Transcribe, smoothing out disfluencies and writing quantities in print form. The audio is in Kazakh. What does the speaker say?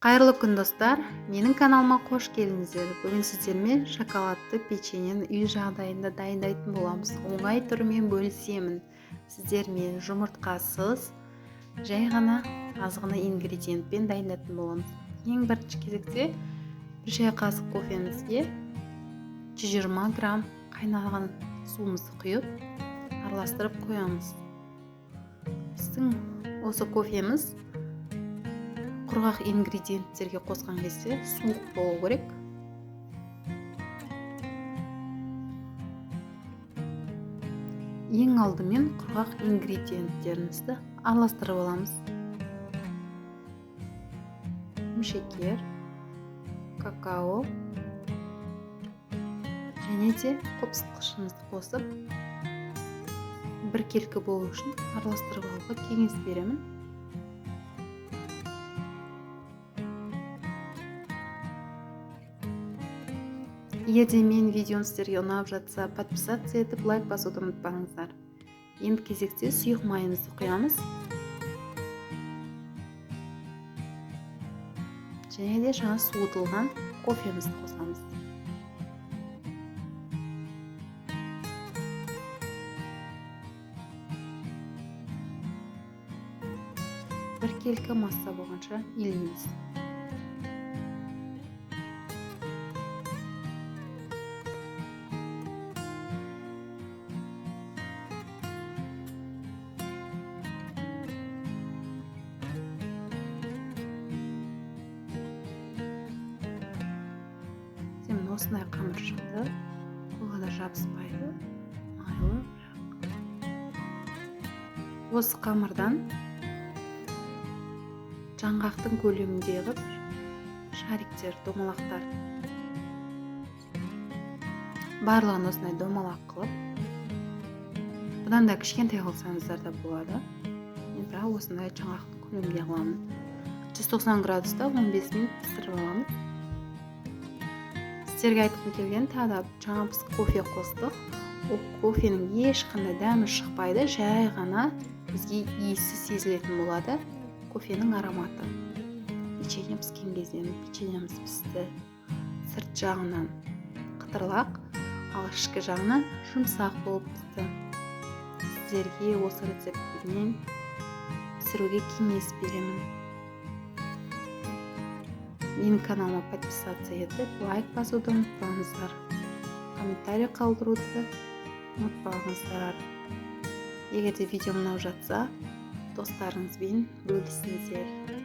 Қайырлы күн достар, менің каналыма қош келдіңіздер. Бүгін сіздермен шоколадты печеньені үй жағдайында дайындайтын боламыз. Оңай түрімен бөлісемін. Сіздермен жұмыртқасыз, жай ғана аз ғана ингредиентпен дайындайтын боламыз. Ең бірінші кезекте 1 шай қасық кофемізге 120 грамм қайнаған суымызды құйып, араластырып қоямыз. Біздің осы кофеміз құрғақ ингредиенттерге қосқан кезде суық болу керек. Ең алдымен құрғақ ингредиенттерімізді араластырып аламыз. Шекер, какао және де қопсытқышымызды қосып, біркелкі болу үшін араластырып алуға кеңес беремін. Егер де мен видеом сіздерге ұнап жатса, подписаться етіп, лайк басуды ұмытпаңыздар. Енді кезекте сұйық майымызды құямыз. Және де жаңа суытылған кофемізді қосамыз. Біркелкі масса болғанша илейміз. Осындай қамыр шықты, қолға да жабыспайды, майлы. Осы қамырдан жаңғақтың көлеміндегі шариктер, домалақтар. Барлығын осындай домалақ қылып, бұдан да кішкентай қылсаңыздар да болады. Мен бірақ осындай жаңғақтың көлемінде қыламын. 190 градуста 15 минут пісіріп аламыз. Сіздерге айтқым келген, тағы жаңа біз кофе қостық. Ол кофенің ешқандай дәмі шықпайды, жай ғана бізге иісі сезілетін болады. Кофенің ароматы. Печенье піскен кезде печеньеміз пісті. Сырт жағынан қытырлақ, ал ішкі жағынан жұмсақ болып пісті. Сіздерге осы рецептпен пісіруге кеңес беремін. Менің каналыма подписаться етіп, лайк басуды ұмытпаңыздар. Комментарий қалдыруды ұмытпаңыздар. Егер де видео ұнап жатса, достарыңызбен бөлісіңіздер.